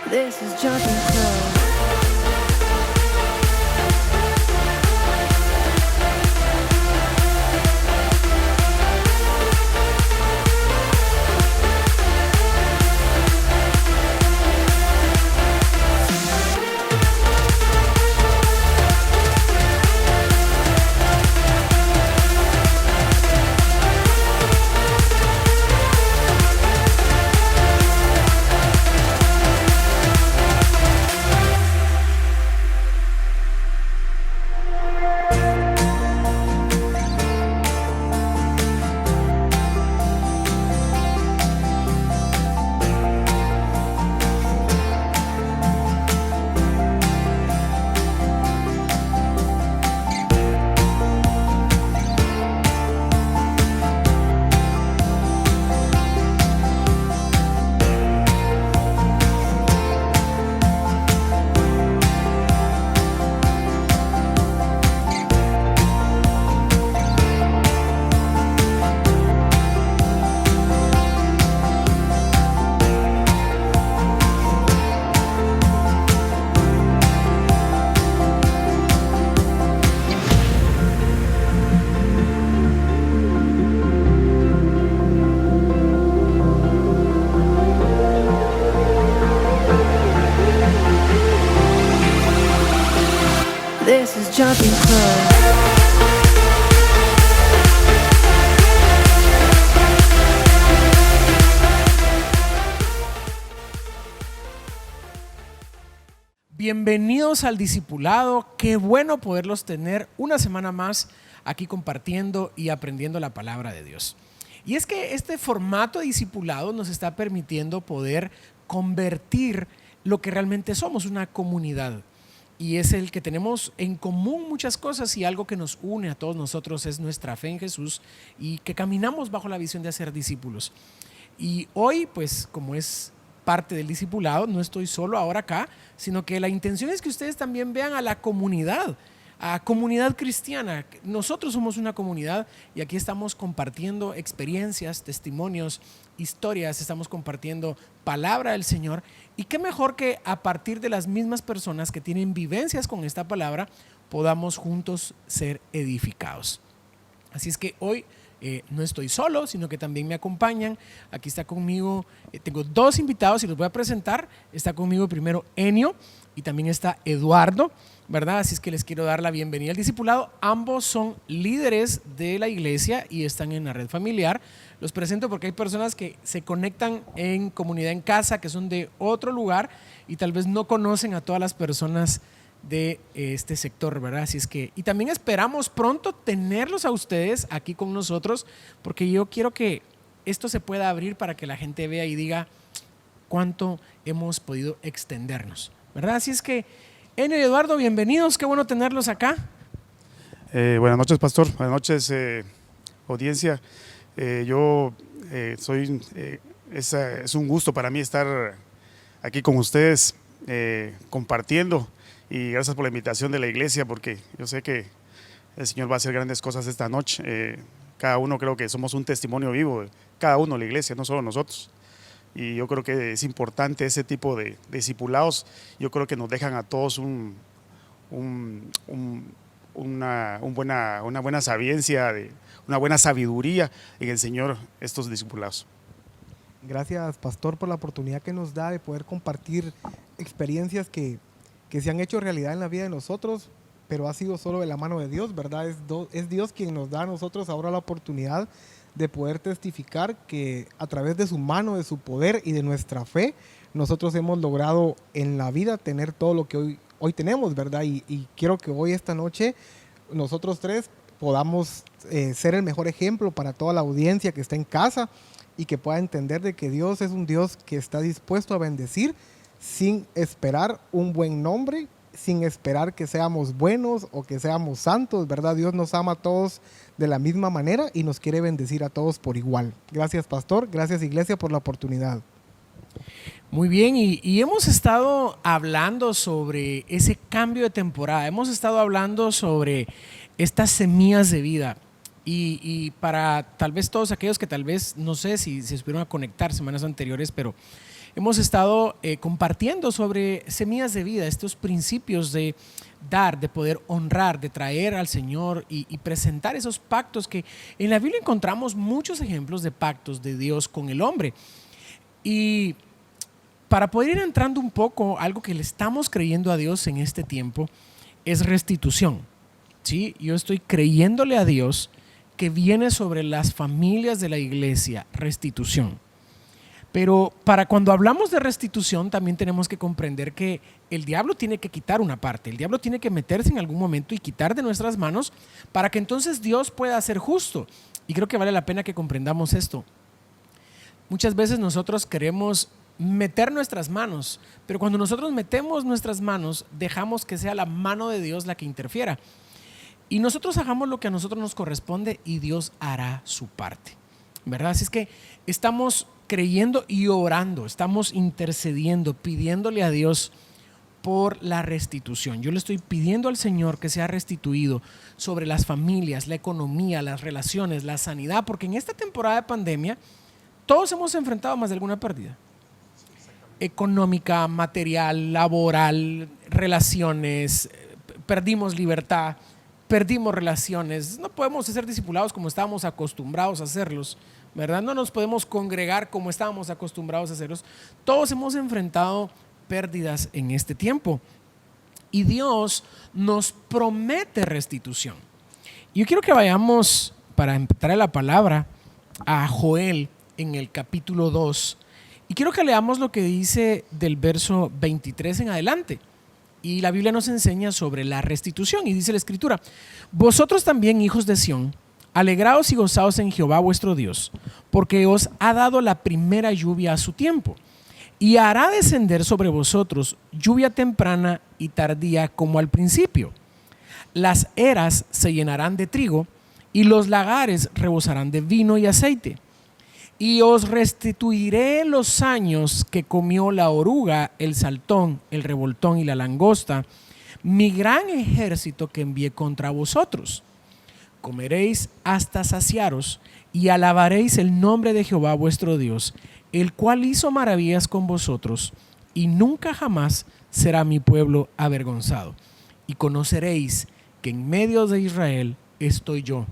This is Jumping Club. This is Jumping Club. Bienvenidos al discipulado, qué bueno poderlos tener una semana más aquí compartiendo y aprendiendo la palabra de Dios. Y es que este formato de discipulado nos está permitiendo poder convertir lo que realmente somos, una comunidad. Y es el que tenemos en común muchas cosas, y algo que nos une a todos nosotros es nuestra fe en Jesús y que caminamos bajo la visión de hacer discípulos. Y hoy, pues como es parte del discipulado, no estoy solo ahora acá, sino que la intención es que ustedes también vean a la comunidad, a comunidad cristiana. Nosotros somos una comunidad y aquí estamos compartiendo experiencias, testimonios, historias, estamos compartiendo palabra del Señor. Y qué mejor que a partir de las mismas personas que tienen vivencias con esta palabra podamos juntos ser edificados. Así es que hoy no estoy solo, sino que también me acompañan. Aquí está conmigo, tengo dos invitados y los voy a presentar. Está conmigo primero Enio y también está Eduardo, ¿verdad? Así es que les quiero dar la bienvenida al discipulado. Ambos son líderes de la iglesia y están en la red familiar. Los presento porque hay personas que se conectan en comunidad en casa, que son de otro lugar y tal vez no conocen a todas las personas de este sector, ¿verdad? Así es que, y también esperamos pronto tenerlos a ustedes aquí con nosotros, porque yo quiero que esto se pueda abrir para que la gente vea y diga cuánto hemos podido extendernos, ¿verdad? Así es que, Enio y Eduardo, bienvenidos, qué bueno tenerlos acá. Buenas noches, pastor, buenas noches, audiencia. Es un gusto para mí estar aquí con ustedes compartiendo, y gracias por la invitación de la iglesia, porque yo sé que el Señor va a hacer grandes cosas esta noche. Cada uno, creo que somos un testimonio vivo, cada uno, la iglesia, no solo nosotros. Y yo creo que es importante ese tipo de discipulados. Yo creo que nos dejan a todos una buena sabiencia, una buena sabiduría en el Señor, estos discipulados. Gracias, pastor, por la oportunidad que nos da de poder compartir experiencias que que se han hecho realidad en la vida de nosotros, pero ha sido solo de la mano de Dios, ¿verdad? Es Dios quien nos da a nosotros ahora la oportunidad de poder testificar que a través de su mano, de su poder y de nuestra fe, nosotros hemos logrado en la vida tener todo lo que hoy tenemos, ¿verdad? Y quiero que hoy, esta noche, nosotros tres podamos ser el mejor ejemplo para toda la audiencia que está en casa y que pueda entender de que Dios es un Dios que está dispuesto a bendecir sin esperar un buen nombre, sin esperar que seamos buenos o que seamos santos, ¿verdad? Dios nos ama a todos de la misma manera y nos quiere bendecir a todos por igual. Gracias, pastor. Gracias, iglesia, por la oportunidad. Muy bien, y hemos estado hablando sobre ese cambio de temporada, hemos estado hablando sobre estas semillas de vida y para tal vez todos aquellos que tal vez, no sé si se estuvieron a conectar semanas anteriores, pero hemos estado compartiendo sobre semillas de vida, estos principios de dar, de poder honrar, de traer al Señor y presentar esos pactos que en la Biblia encontramos muchos ejemplos de pactos de Dios con el hombre. Y para poder ir entrando un poco, algo que le estamos creyendo a Dios en este tiempo es restitución. ¿Sí? Yo estoy creyéndole a Dios que viene sobre las familias de la iglesia restitución. Pero para cuando hablamos de restitución también tenemos que comprender que el diablo tiene que quitar una parte, el diablo tiene que meterse en algún momento y quitar de nuestras manos para que entonces Dios pueda ser justo. Y creo que vale la pena que comprendamos esto. Muchas veces nosotros queremos meter nuestras manos, pero cuando nosotros metemos nuestras manos, dejamos que sea la mano de Dios la que interfiera. Y nosotros hagamos lo que a nosotros nos corresponde y Dios hará su parte, ¿verdad? Así es que estamos creyendo y orando, estamos intercediendo, pidiéndole a Dios por la restitución. Yo le estoy pidiendo al Señor que sea restituido sobre las familias, la economía, las relaciones, la sanidad, porque en esta temporada de pandemia todos hemos enfrentado más de alguna pérdida. Económica, material, laboral, relaciones, perdimos libertad, perdimos relaciones, no podemos ser discipulados como estábamos acostumbrados a hacerlos, ¿verdad? No nos podemos congregar como estábamos acostumbrados a hacerlos. Todos hemos enfrentado pérdidas en este tiempo y Dios nos promete restitución. Yo quiero que vayamos, para empezar la palabra, a Joel en el capítulo 2 y quiero que leamos lo que dice del verso 23 en adelante. Y la Biblia nos enseña sobre la restitución y dice la Escritura: vosotros también, hijos de Sión, alegraos y gozaos en Jehová vuestro Dios, porque os ha dado la primera lluvia a su tiempo, y hará descender sobre vosotros lluvia temprana y tardía como al principio. Las eras se llenarán de trigo, y los lagares rebosarán de vino y aceite. Y os restituiré los años que comió la oruga, el saltón, el revoltón y la langosta, mi gran ejército que envié contra vosotros. Comeréis hasta saciaros y alabaréis el nombre de Jehová vuestro Dios, el cual hizo maravillas con vosotros, y nunca jamás será mi pueblo avergonzado. Y conoceréis que en medio de Israel estoy yo,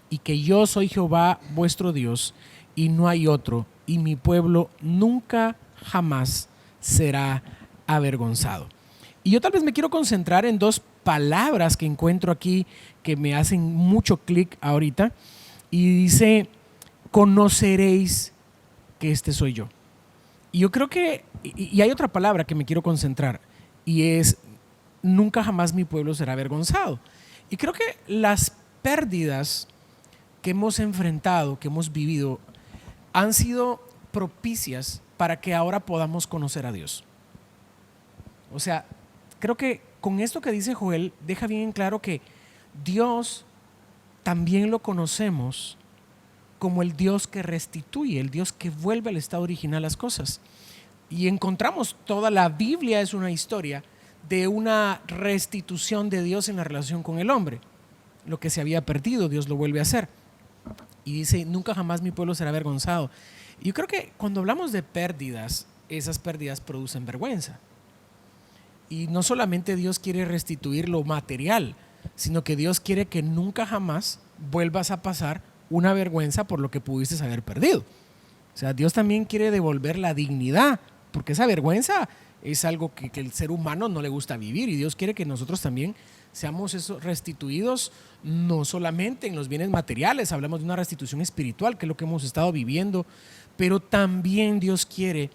y que yo soy Jehová vuestro Dios, y no hay otro, y mi pueblo nunca jamás será avergonzado. Y yo tal vez me quiero concentrar en dos palabras que encuentro aquí que me hacen mucho clic ahorita, y dice: conoceréis que este soy yo. Y yo creo que, y hay otra palabra que me quiero concentrar, y es: nunca jamás mi pueblo será avergonzado. Y creo que las pérdidas que hemos enfrentado, que hemos vivido, han sido propicias para que ahora podamos conocer a Dios. O sea, creo que con esto que dice Joel deja bien en claro que Dios también lo conocemos como el Dios que restituye, el Dios que vuelve al estado original las cosas. Y encontramos, toda la Biblia es una historia de una restitución de Dios en la relación con el hombre. Lo que se había perdido, Dios lo vuelve a hacer. Y dice: nunca jamás mi pueblo será avergonzado. Y yo creo que cuando hablamos de pérdidas, esas pérdidas producen vergüenza. Y no solamente Dios quiere restituir lo material, sino que Dios quiere que nunca jamás vuelvas a pasar una vergüenza por lo que pudiste haber perdido. O sea, Dios también quiere devolver la dignidad, porque esa vergüenza es algo que el ser humano no le gusta vivir, y Dios quiere que nosotros también seamos esos restituidos, no solamente en los bienes materiales, hablamos de una restitución espiritual, que es lo que hemos estado viviendo, pero también Dios quiere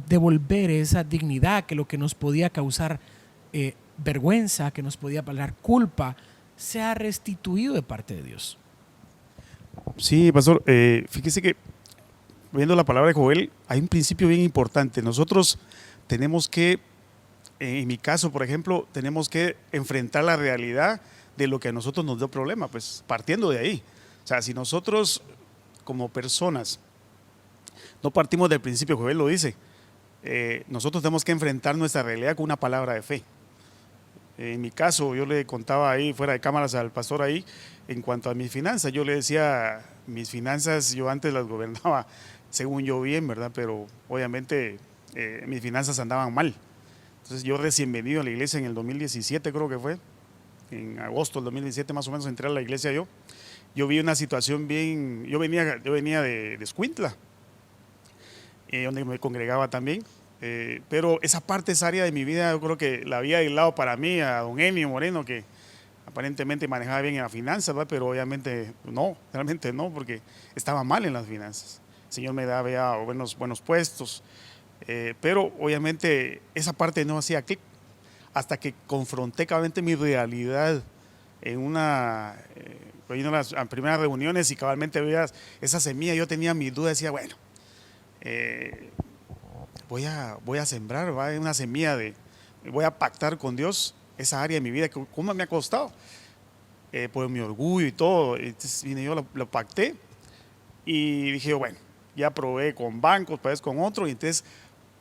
devolver esa dignidad, que lo que nos podía causar vergüenza, que nos podía pagar culpa, sea restituido de parte de Dios. Sí, pastor, fíjese que viendo la palabra de Joel, hay un principio bien importante. Nosotros tenemos que, en mi caso, por ejemplo, tenemos que enfrentar la realidad de lo que a nosotros nos dio problema, pues partiendo de ahí. O sea, si nosotros como personas no partimos del principio, Joel lo dice, nosotros tenemos que enfrentar nuestra realidad con una palabra de fe. En mi caso, yo le contaba ahí fuera de cámaras al pastor ahí, en cuanto a mis finanzas, yo le decía, mis finanzas yo antes las gobernaba según yo bien, ¿verdad? Pero obviamente mis finanzas andaban mal. Entonces yo recién venido a la iglesia en el 2017 creo que fue, en agosto del 2017 más o menos entré a la iglesia yo vi una situación bien, yo venía de Escuintla, donde me congregaba también. Pero esa área de mi vida yo creo que la había aislado para mí a don Enio Moreno, que aparentemente manejaba bien en las finanzas, ¿verdad? Pero obviamente no, realmente no, porque estaba mal en las finanzas. El Señor me daba ya buenos puestos, pero obviamente esa parte no hacía clic hasta que confronté cabalmente mi realidad en yendo a las primeras reuniones y cabalmente veías esa semilla. Yo tenía mis dudas, decía, bueno, voy a sembrar, ¿va? Una semilla voy a pactar con Dios esa área de mi vida, que cómo me ha costado, por mi orgullo y todo. Entonces vine yo, lo pacté y dije, bueno, ya probé con bancos, pues con otro, y entonces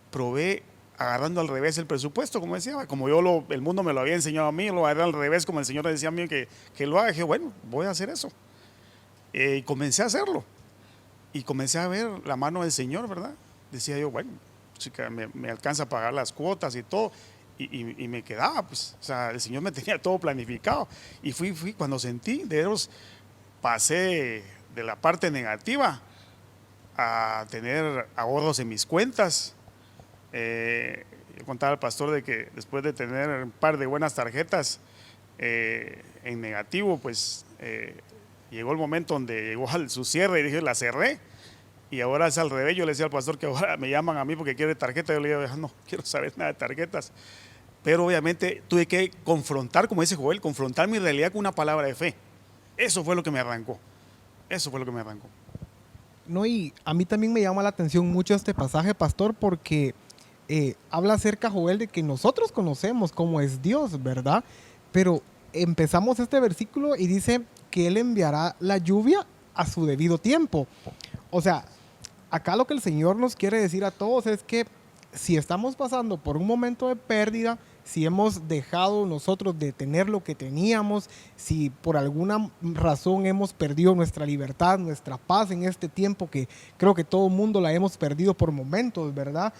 probé agarrando al revés el presupuesto, como decía, como el mundo me lo había enseñado a mí, lo agarré al revés, como el Señor decía a mí que lo haga. Dije, bueno, voy a hacer eso. Y comencé a hacerlo, y comencé a ver la mano del Señor, ¿verdad? Decía yo, bueno, chica, me alcanza a pagar las cuotas y todo, y me quedaba, pues, o sea, el Señor me tenía todo planificado, y fui cuando sentí, pasé de la parte negativa a tener ahorros en mis cuentas. Yo contaba al pastor de que después de tener un par de buenas tarjetas en negativo, pues llegó el momento donde llegó su cierre y dije, la cerré. Y ahora es al revés. Yo le decía al pastor que ahora me llaman a mí porque quiere tarjeta. Yo le digo, no quiero saber nada de tarjetas. Pero obviamente tuve que confrontar, como dice Joel, confrontar mi realidad con una palabra de fe. Eso fue lo que me arrancó. No, y a mí también me llama la atención mucho este pasaje, pastor, porque habla acerca, Joel, de que nosotros conocemos cómo es Dios, ¿verdad? Pero empezamos este versículo y dice que Él enviará la lluvia a su debido tiempo. O sea, acá lo que el Señor nos quiere decir a todos es que si estamos pasando por un momento de pérdida, si hemos dejado nosotros de tener lo que teníamos, si por alguna razón hemos perdido nuestra libertad, nuestra paz en este tiempo, que creo que todo el mundo la hemos perdido por momentos, ¿verdad?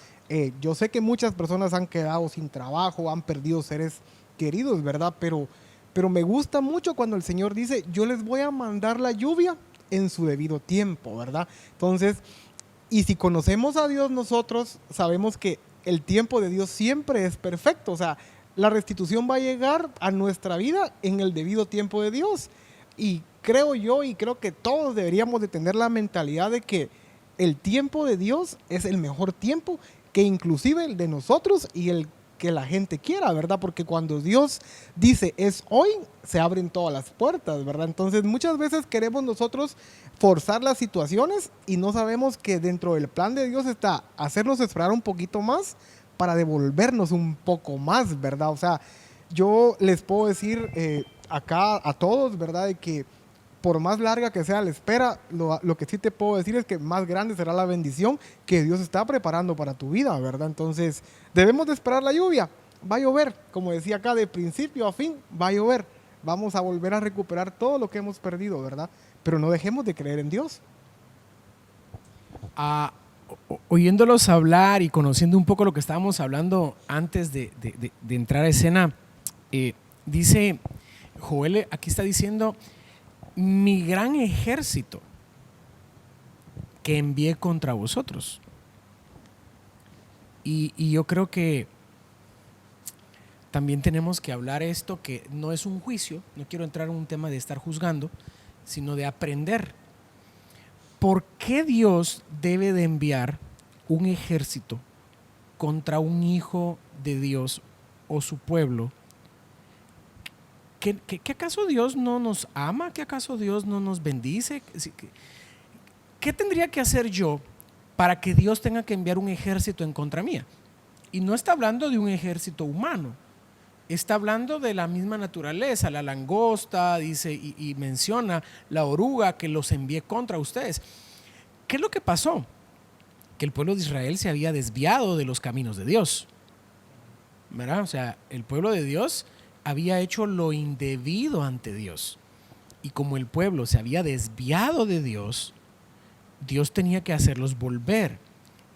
Yo sé que muchas personas han quedado sin trabajo, han perdido seres queridos, ¿verdad? Pero me gusta mucho cuando el Señor dice, yo les voy a mandar la lluvia en su debido tiempo, ¿verdad? Entonces, y si conocemos a Dios nosotros, sabemos que el tiempo de Dios siempre es perfecto. O sea, la restitución va a llegar a nuestra vida en el debido tiempo de Dios. Y creo yo, y creo que todos deberíamos de tener la mentalidad de que el tiempo de Dios es el mejor tiempo, que inclusive el de nosotros y el que la gente quiera, ¿verdad? Porque cuando Dios dice es hoy, se abren todas las puertas, ¿verdad? Entonces muchas veces queremos nosotros forzar las situaciones y no sabemos que dentro del plan de Dios está hacernos esperar un poquito más para devolvernos un poco más, ¿verdad? O sea, yo les puedo decir acá a todos, ¿verdad? De que por más larga que sea la espera, lo que sí te puedo decir es que más grande será la bendición que Dios está preparando para tu vida, ¿verdad? Entonces, debemos de esperar la lluvia. Va a llover, como decía acá, de principio a fin, va a llover. Vamos a volver a recuperar todo lo que hemos perdido, ¿verdad? Pero no dejemos de creer en Dios. Oyéndolos hablar y conociendo un poco lo que estábamos hablando antes de entrar a escena, dice Joel, aquí está diciendo, mi gran ejército que envié contra vosotros. Y yo creo que también tenemos que hablar esto, que no es un juicio, no quiero entrar en un tema de estar juzgando, sino de aprender. ¿Por qué Dios debe de enviar un ejército contra un hijo de Dios o su pueblo? ¿Que acaso Dios no nos ama? ¿Que acaso Dios no nos bendice? ¿Qué tendría que hacer yo para que Dios tenga que enviar un ejército en contra mía? Y no está hablando de un ejército humano, está hablando de la misma naturaleza, la langosta, dice, y menciona la oruga que los envié contra ustedes. ¿Qué es lo que pasó? Que el pueblo de Israel se había desviado de los caminos de Dios, ¿verdad? O sea, el pueblo de Dios había hecho lo indebido ante Dios. Y como el pueblo se había desviado de Dios, Dios tenía que hacerlos volver.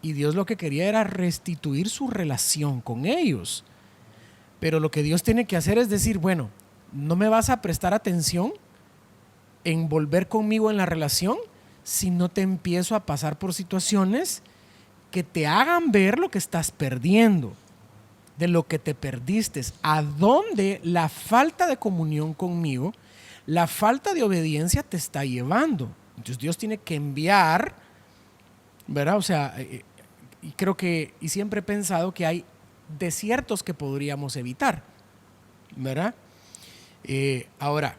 Y Dios lo que quería era restituir su relación con ellos. Pero lo que Dios tiene que hacer es decir, bueno, no me vas a prestar atención en volver conmigo en la relación si no te empiezo a pasar por situaciones que te hagan ver lo que estás perdiendo, de lo que te perdiste, a dónde la falta de comunión conmigo, la falta de obediencia te está llevando. Entonces Dios tiene que enviar, ¿verdad? O sea, y creo que, y siempre he pensado que hay desiertos que podríamos evitar, ¿verdad? Ahora,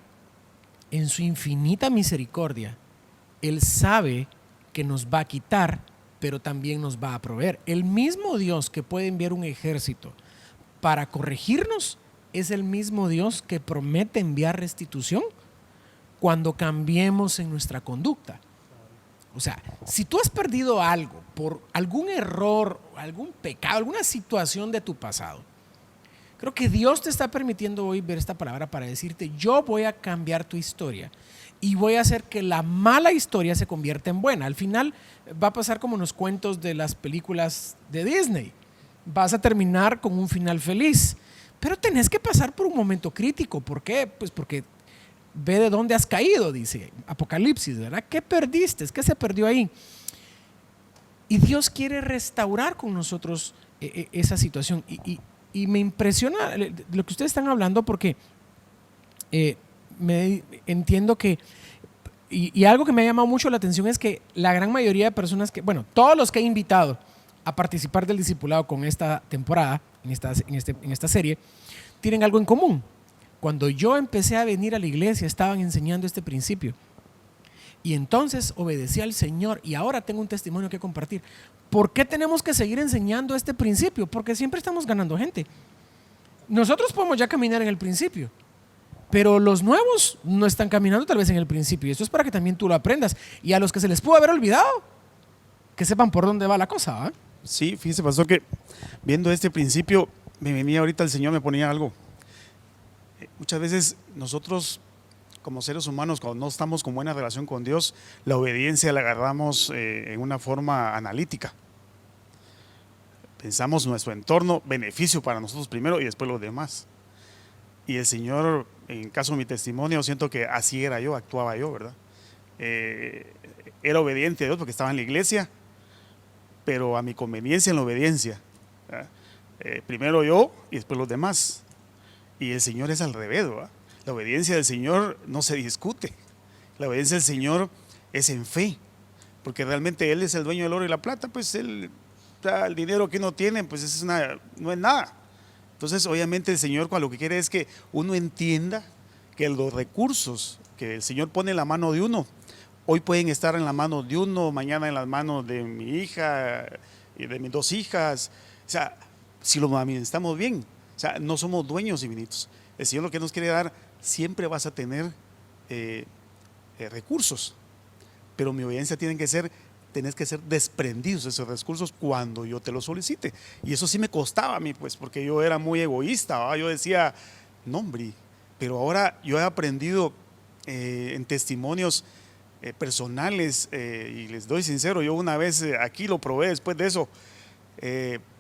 en su infinita misericordia, Él sabe que nos va a quitar, pero también nos va a proveer. El mismo Dios que puede enviar un ejército para corregirnos es el mismo Dios que promete enviar restitución cuando cambiemos en nuestra conducta. O sea, si tú has perdido algo por algún error, algún pecado, alguna situación de tu pasado, creo que Dios te está permitiendo hoy ver esta palabra para decirte, yo voy a cambiar tu historia y voy a hacer que la mala historia se convierta en buena. Al final va a pasar como en los cuentos de las películas de Disney. Vas a terminar con un final feliz, pero tenés que pasar por un momento crítico. ¿Por qué? Pues porque ve de dónde has caído, dice Apocalipsis, ¿verdad? ¿Qué perdiste? ¿Qué se perdió ahí? Y Dios quiere restaurar con nosotros esa situación. Y me impresiona lo que ustedes están hablando porque entiendo que, y algo que me ha llamado mucho la atención es que la gran mayoría de personas que, bueno, todos los que he invitado a participar del discipulado con esta temporada, en esta serie, tienen algo en común. Cuando yo empecé a venir a la iglesia, estaban enseñando este principio. Y entonces obedecí al Señor y ahora tengo un testimonio que compartir. ¿Por qué tenemos que seguir enseñando este principio? Porque siempre estamos ganando gente. Nosotros podemos ya caminar en el principio, pero los nuevos no están caminando tal vez en el principio. Y esto es para que también tú lo aprendas. Y a los que se les pudo haber olvidado, que sepan por dónde va la cosa, ¿eh? Sí, fíjese, pastor, que viendo este principio, me venía ahorita el Señor, me ponía algo. Muchas veces nosotros, como seres humanos, cuando no estamos con buena relación con Dios, la obediencia la agarramos en una forma analítica. Pensamos nuestro entorno, beneficio para nosotros primero y después los demás. Y el Señor, en caso de mi testimonio, siento que así era yo, actuaba yo, ¿verdad? Era obediente a Dios porque estaba en la iglesia, pero a mi conveniencia en la obediencia. Primero yo y después los demás. Y el Señor es al revés, ¿verdad? La obediencia del Señor no se discute. La obediencia del Señor es en fe, porque realmente Él es el dueño del oro y la plata, pues Él da el dinero que uno tiene, pues no es nada. Entonces, obviamente el Señor lo que quiere es que uno entienda que los recursos que el Señor pone en la mano de uno, hoy pueden estar en la mano de uno, mañana en las manos de mi hija y de mis dos hijas. O sea, si lo administramos bien, o sea, no somos dueños infinitos. El Señor lo que nos quiere dar, siempre vas a tener recursos, pero mi obediencia tenés que ser desprendidos de esos recursos cuando yo te los solicite. Y eso sí me costaba a mí, pues, porque yo era muy egoísta, ¿verdad? Yo decía, no, hombre, pero ahora yo he aprendido en testimonios personales, y les doy sincero, yo una vez aquí lo probé después de eso,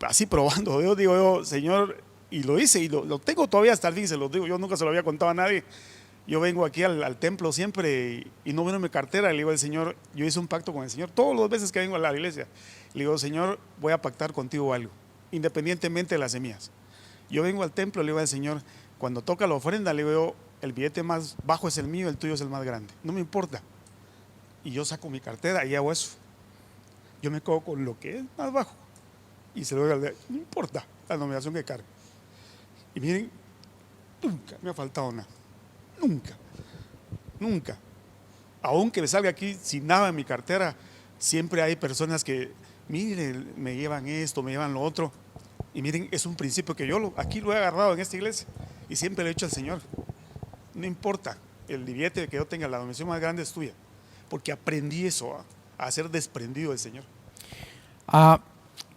así probando, yo digo yo, Señor, y lo hice y lo tengo todavía hasta el fin, se los digo, yo nunca se lo había contado a nadie. Yo vengo aquí al templo siempre y no veo mi cartera, le digo al Señor, yo hice un pacto con el Señor todas las veces que vengo a la iglesia, le digo, Señor, voy a pactar contigo algo, independientemente de las semillas. Yo vengo al templo, le digo al Señor, cuando toca la ofrenda, le digo, el billete más bajo es el mío, el tuyo es el más grande. No me importa. Y yo saco mi cartera y hago eso. Yo me quedo con lo que es más bajo. Y se lo doy al de, no importa la nominación que cargue. Y miren, nunca me ha faltado nada. Nunca. Nunca. Aunque me salga aquí sin nada en mi cartera, siempre hay personas que, miren, me llevan esto, me llevan lo otro. Y miren, es un principio que yo aquí lo he agarrado en esta iglesia y siempre le he dicho al Señor, no importa, el billete que yo tenga, la donación más grande es tuya, porque aprendí eso, a ser desprendido del Señor.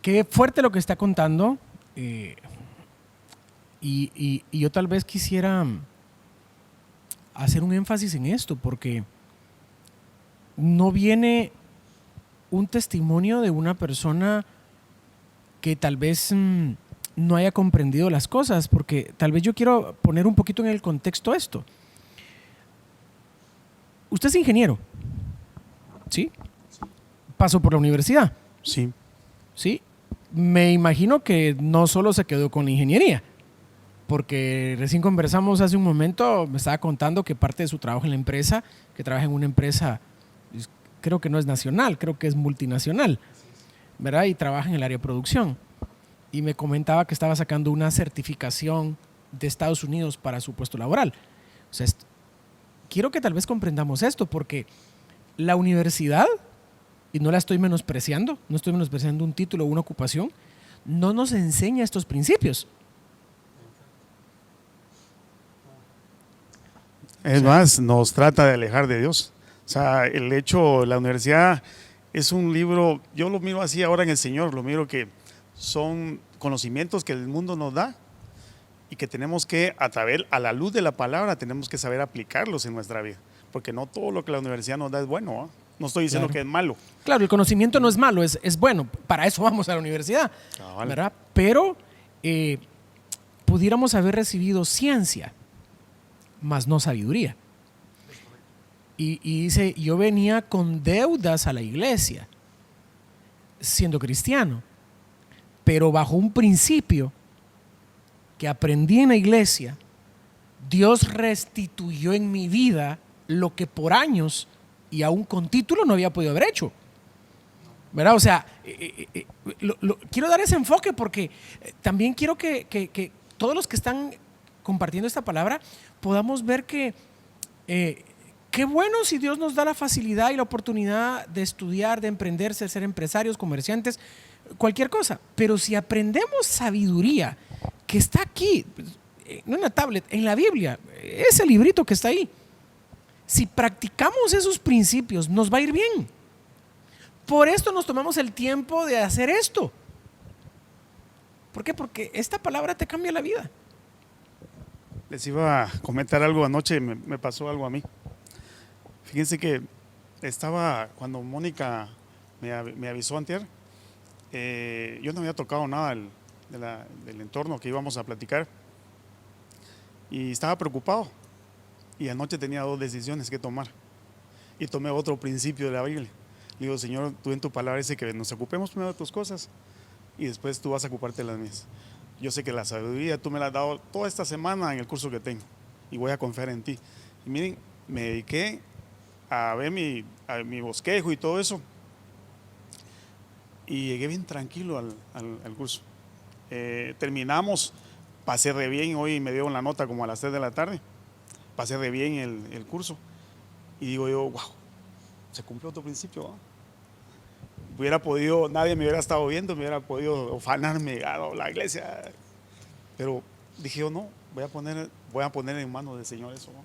Qué fuerte lo que está contando. Y yo tal vez quisiera hacer un énfasis en esto, porque no viene un testimonio de una persona que tal vez no haya comprendido las cosas, porque tal vez yo quiero poner un poquito en el contexto esto. Usted es ingeniero, ¿sí? Pasó por la universidad. Sí. ¿Sí? Me imagino que no solo se quedó con la ingeniería, porque recién conversamos hace un momento, me estaba contando que parte de su trabajo en la empresa, que trabaja en una empresa, creo que no es nacional, creo que es multinacional, ¿verdad? Y trabaja en el área de producción. Y me comentaba que estaba sacando una certificación de Estados Unidos para su puesto laboral. O sea, quiero que tal vez comprendamos esto, porque la universidad, y no la estoy menospreciando, no estoy menospreciando un título o una ocupación, no nos enseña estos principios. Es más, nos trata de alejar de Dios. O sea, el hecho, la universidad es un libro, yo lo miro así ahora en el Señor, lo miro que son conocimientos que el mundo nos da y que tenemos que, a la luz de la palabra, tenemos que saber aplicarlos en nuestra vida. Porque no todo lo que la universidad nos da es bueno, ¿eh? No estoy diciendo que es malo. Claro, el conocimiento no es malo, es bueno. Para eso vamos a la universidad, Vale. ¿verdad? Pero pudiéramos haber recibido ciencia, mas no sabiduría. Y dice, yo venía con deudas a la iglesia, siendo cristiano, pero bajo un principio que aprendí en la iglesia, Dios restituyó en mi vida lo que por años y aún con título no había podido haber hecho, ¿verdad? O sea, quiero dar ese enfoque porque también quiero que todos los que están compartiendo esta palabra podamos ver que qué bueno si Dios nos da la facilidad y la oportunidad de estudiar, de emprenderse, de ser empresarios, comerciantes, cualquier cosa, pero si aprendemos sabiduría que está aquí, no en la tablet, en la Biblia, ese librito que está ahí, si practicamos esos principios, nos va a ir bien. Por esto nos tomamos el tiempo de hacer esto. ¿Por qué? Porque esta palabra te cambia la vida. Les iba a comentar algo anoche, me pasó algo a mí. Fíjense que estaba, cuando Mónica me avisó antier, yo no había tocado nada del entorno que íbamos a platicar y estaba preocupado. Y anoche tenía 2 decisiones que tomar. Y tomé otro principio de la Biblia. Le digo, Señor, tú en tu palabra dice que nos ocupemos primero de tus cosas y después tú vas a ocuparte de las mías. Yo sé que la sabiduría tú me la has dado toda esta semana en el curso que tengo y voy a confiar en ti. Y miren, me dediqué a ver mi bosquejo y todo eso. Y llegué bien tranquilo al curso. Terminamos, pasé re bien, hoy me dieron la nota como a las 3 de la tarde. Pasé re bien el curso y digo yo, wow, se cumplió otro principio, ¿no? Hubiera podido, nadie me hubiera estado viendo, me hubiera podido ufanarme a la iglesia, pero dije yo no, voy a poner en manos del Señor eso, ¿no?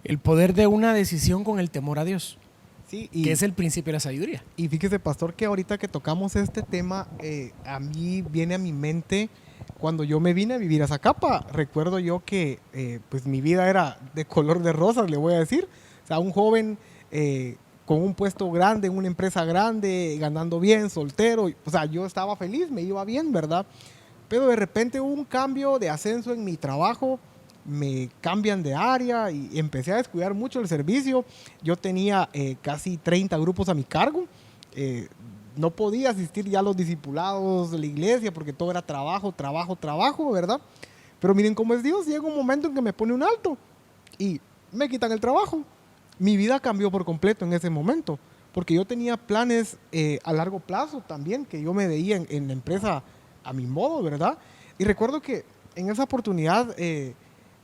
El poder de una decisión con el temor a Dios, Sí, que es el principio de la sabiduría. Y fíjese, pastor, que ahorita que tocamos este tema, a mí viene a mi mente cuando yo me vine a vivir a Zacapa. Recuerdo yo que pues mi vida era de color de rosas, le voy a decir. O sea, un joven con un puesto grande, en una empresa grande, ganando bien, soltero. O sea, yo estaba feliz, me iba bien, ¿verdad? Pero de repente hubo un cambio de ascenso en mi trabajo. Me cambian de área y empecé a descuidar mucho el servicio. Yo tenía casi 30 grupos a mi cargo, no podía asistir ya a los discipulados de la iglesia porque todo era trabajo, trabajo, trabajo, ¿verdad? Pero miren cómo es Dios, llega un momento en que me pone un alto y me quitan el trabajo. Mi vida cambió por completo en ese momento, porque yo tenía planes a largo plazo también, que yo me veía en la empresa a mi modo, ¿verdad? Y recuerdo que en esa oportunidad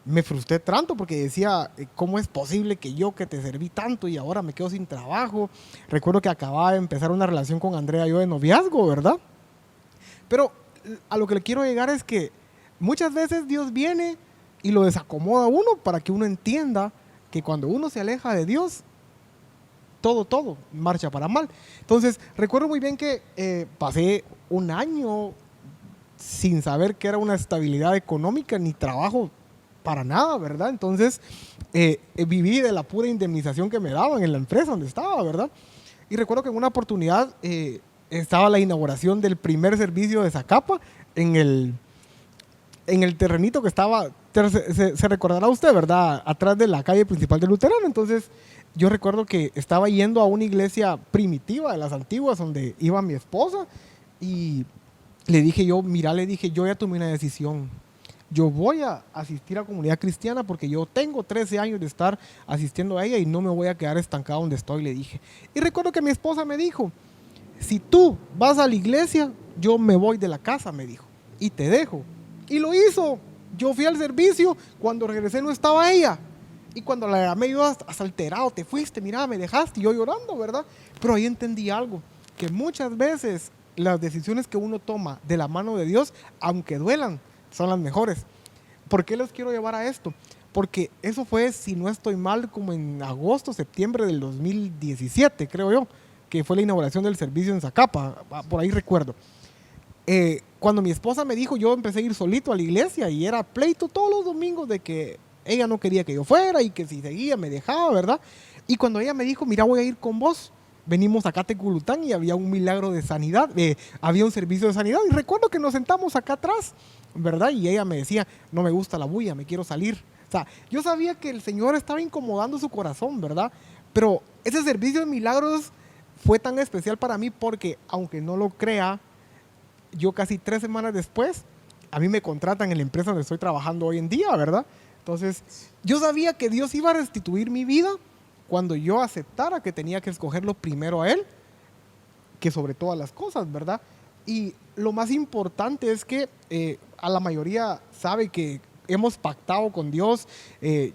me frustré tanto porque decía, ¿cómo es posible que yo que te serví tanto y ahora me quedo sin trabajo? Recuerdo que acababa de empezar una relación con Andrea, yo de noviazgo, ¿verdad? Pero a lo que le quiero llegar es que muchas veces Dios viene y lo desacomoda a uno para que uno entienda que cuando uno se aleja de Dios, todo marcha para mal. Entonces, recuerdo muy bien que pasé un año sin saber qué era una estabilidad económica ni trabajo para nada, ¿verdad? Entonces, viví de la pura indemnización que me daban en la empresa donde estaba, ¿verdad? Y recuerdo que en una oportunidad estaba la inauguración del primer servicio de Zacapa en el terrenito que estaba, se recordará usted, ¿verdad? Atrás de la calle principal de Luterano. Entonces, yo recuerdo que estaba yendo a una iglesia primitiva de las antiguas donde iba mi esposa y le dije yo, yo ya tomé una decisión. Yo voy a asistir a comunidad cristiana porque yo tengo 13 años de estar asistiendo a ella y no me voy a quedar estancado donde estoy, le dije. Y recuerdo que mi esposa me dijo, si tú vas a la iglesia, yo me voy de la casa, me dijo, y te dejo. Y lo hizo. Yo fui al servicio, cuando regresé no estaba ella. Y cuando la llamé yo hasta alterado, te fuiste, mira, me dejaste, y yo llorando, ¿verdad? Pero ahí entendí algo, que muchas veces las decisiones que uno toma de la mano de Dios, aunque duelan, son las mejores. ¿Por qué les quiero llevar a esto? Porque eso fue, si no estoy mal, como en agosto, septiembre del 2017, creo yo, que fue la inauguración del servicio en Zacapa, por ahí recuerdo. Cuando mi esposa me dijo, yo empecé a ir solito a la iglesia y era pleito todos los domingos de que ella no quería que yo fuera y que si seguía me dejaba, ¿verdad? Y cuando ella me dijo, mira, voy a ir con vos, venimos acá a Teculután y había un milagro de sanidad, había un servicio de sanidad y recuerdo que nos sentamos acá atrás, ¿verdad? Y ella me decía, no me gusta la bulla, me quiero salir. O sea, yo sabía que el Señor estaba incomodando su corazón, ¿verdad? Pero ese servicio de milagros fue tan especial para mí porque, aunque no lo crea, yo casi 3 semanas después, a mí me contratan en la empresa donde estoy trabajando hoy en día, ¿verdad? Entonces, yo sabía que Dios iba a restituir mi vida cuando yo aceptara que tenía que escogerlo primero a Él, que sobre todas las cosas, ¿verdad? Y lo más importante es que a la mayoría sabe que hemos pactado con Dios.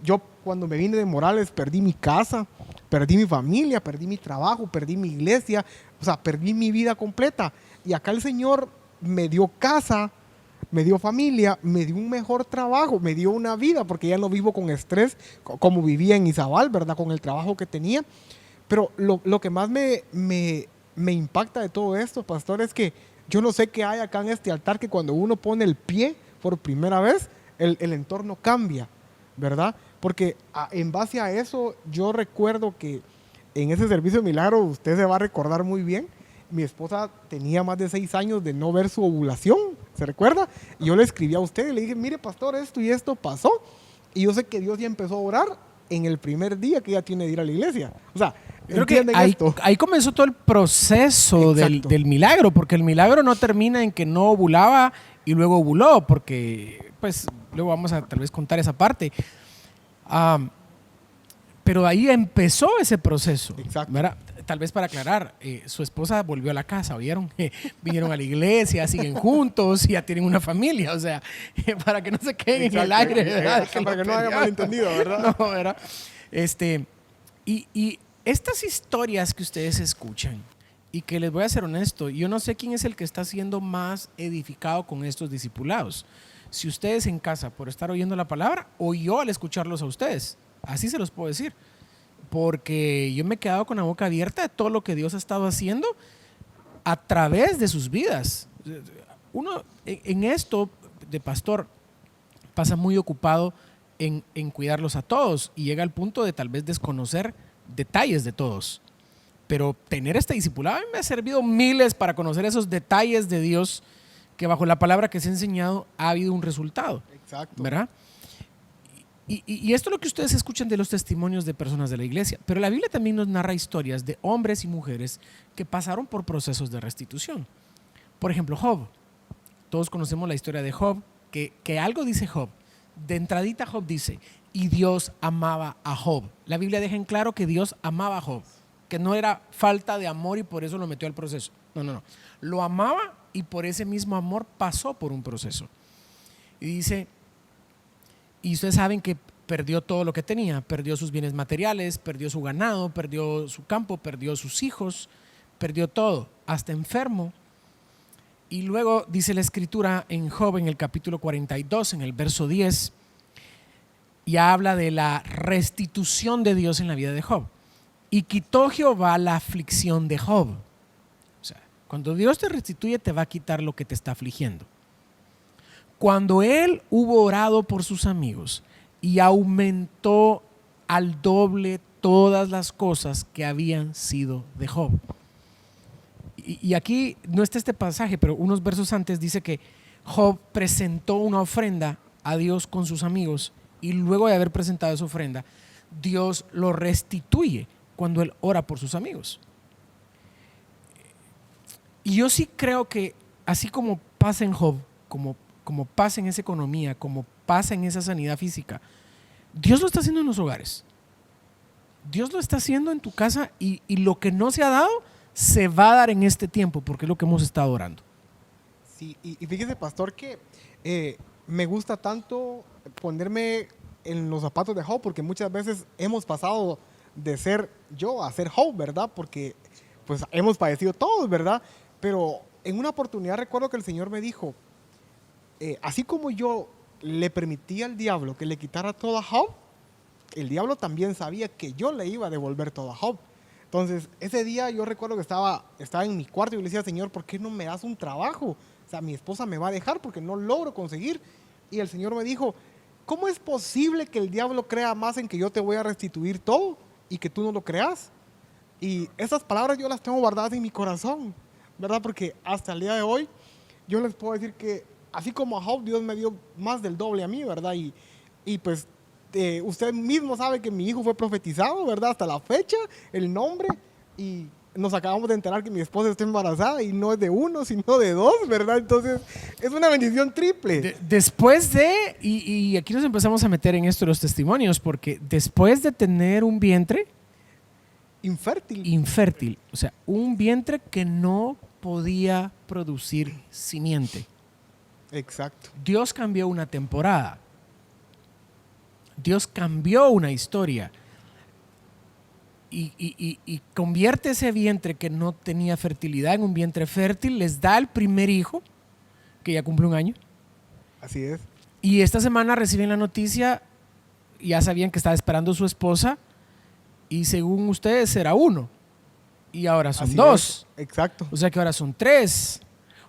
Yo cuando me vine de Morales perdí mi casa, perdí mi familia, perdí mi trabajo, perdí mi iglesia, o sea, perdí mi vida completa. Y acá el Señor me dio casa, me dio familia, me dio un mejor trabajo, me dio una vida, porque ya no vivo con estrés como vivía en Izabal, ¿verdad? Con el trabajo que tenía. Pero lo que más me impacta de todo esto, pastor, es que yo no sé qué hay acá en este altar, que cuando uno pone el pie por primera vez, el entorno cambia, ¿verdad? Porque en base a eso, yo recuerdo que en ese servicio de milagro, usted se va a recordar muy bien, mi esposa tenía más de 6 años de no ver su ovulación, ¿se recuerda? Y yo le escribí a usted y le dije, mire, pastor, esto y esto pasó. Y yo sé que Dios ya empezó a orar en el primer día que ella tiene de ir a la iglesia. O sea, creo que ahí comenzó todo el proceso del milagro, porque el milagro no termina en que no ovulaba y luego ovuló, porque pues luego vamos a tal vez contar esa parte. Pero ahí empezó ese proceso. Exacto. ¿Verdad? Tal vez para aclarar, su esposa volvió a la casa, ¿vieron? Vinieron a la iglesia, siguen juntos y ya tienen una familia, o sea, para que no se queden en el aire, ¿verdad? Para que no haya malentendido, ¿verdad? No, ¿verdad? Y estas historias que ustedes escuchan, y que les voy a ser honesto, yo no sé quién es el que está siendo más edificado con estos discipulados. Si ustedes en casa por estar oyendo la palabra o yo al escucharlos a ustedes, así se los puedo decir. Porque yo me he quedado con la boca abierta de todo lo que Dios ha estado haciendo a través de sus vidas. Uno en esto de pastor pasa muy ocupado en cuidarlos a todos y llega al punto de tal vez desconocer detalles de todos. Pero tener este discipulado a mí me ha servido miles para conocer esos detalles de Dios que bajo la palabra que se ha enseñado ha habido un resultado. Exacto. ¿Verdad? Y esto es lo que ustedes escuchan de los testimonios de personas de la iglesia. Pero la Biblia también nos narra historias de hombres y mujeres que pasaron por procesos de restitución. Por ejemplo, Job. Todos conocemos la historia de Job, que algo dice Job. De entradita Job dice, y Dios amaba a Job. La Biblia deja en claro que Dios amaba a Job, que no era falta de amor y por eso lo metió al proceso. No. Lo amaba y por ese mismo amor pasó por un proceso. Y dice, y ustedes saben que perdió todo lo que tenía, perdió sus bienes materiales, perdió su ganado, perdió su campo, perdió sus hijos, perdió todo, hasta enfermo. Y luego dice la escritura en Job, en el capítulo 42, en el verso 10, y habla de la restitución de Dios en la vida de Job. Y quitó Jehová la aflicción de Job. O sea, cuando Dios te restituye, te va a quitar lo que te está afligiendo. Cuando él hubo orado por sus amigos y aumentó al doble todas las cosas que habían sido de Job. Y aquí no está este pasaje, pero unos versos antes dice que Job presentó una ofrenda a Dios con sus amigos y luego de haber presentado esa ofrenda, Dios lo restituye cuando él ora por sus amigos. Y yo sí creo que así como pasa en Job, como pasa en esa economía, como pasa en esa sanidad física, Dios lo está haciendo en los hogares. Dios lo está haciendo en tu casa y lo que no se ha dado se va a dar en este tiempo porque es lo que hemos estado orando. Sí, y fíjese, pastor, que me gusta tanto ponerme en los zapatos de Job, porque muchas veces hemos pasado de ser yo a ser Job, ¿verdad? Porque pues hemos padecido todos, ¿verdad? Pero en una oportunidad recuerdo que el Señor me dijo, así como yo le permití al diablo que le quitara todo a Job, el diablo también sabía que yo le iba a devolver todo a Job. Entonces, ese día yo recuerdo que estaba en mi cuarto y le decía, Señor, ¿por qué no me das un trabajo? O sea, mi esposa me va a dejar porque no logro conseguir. Y el Señor me dijo, ¿cómo es posible que el diablo crea más en que yo te voy a restituir todo y que tú no lo creas? Y esas palabras yo las tengo guardadas en mi corazón, ¿verdad? Porque hasta el día de hoy yo les puedo decir que así como a Job, Dios me dio más del doble a mí, ¿verdad? Y pues usted mismo sabe que mi hijo fue profetizado, ¿verdad? Hasta la fecha, el nombre, y nos acabamos de enterar que mi esposa está embarazada y no es de uno, sino de dos, ¿verdad? Entonces, es una bendición triple. Después de, y aquí nos empezamos a meter en esto de los testimonios, porque después de tener un vientre infértil, o sea, un vientre que no podía producir simiente. Exacto. Dios cambió una temporada. Dios cambió una historia y convierte ese vientre que no tenía fertilidad en un vientre fértil, les da el primer hijo, que ya cumple un año. Así es. Y esta semana reciben la noticia, ya sabían que estaba esperando su esposa y según ustedes era uno y ahora son Así dos. es. Exacto. O sea que ahora son tres.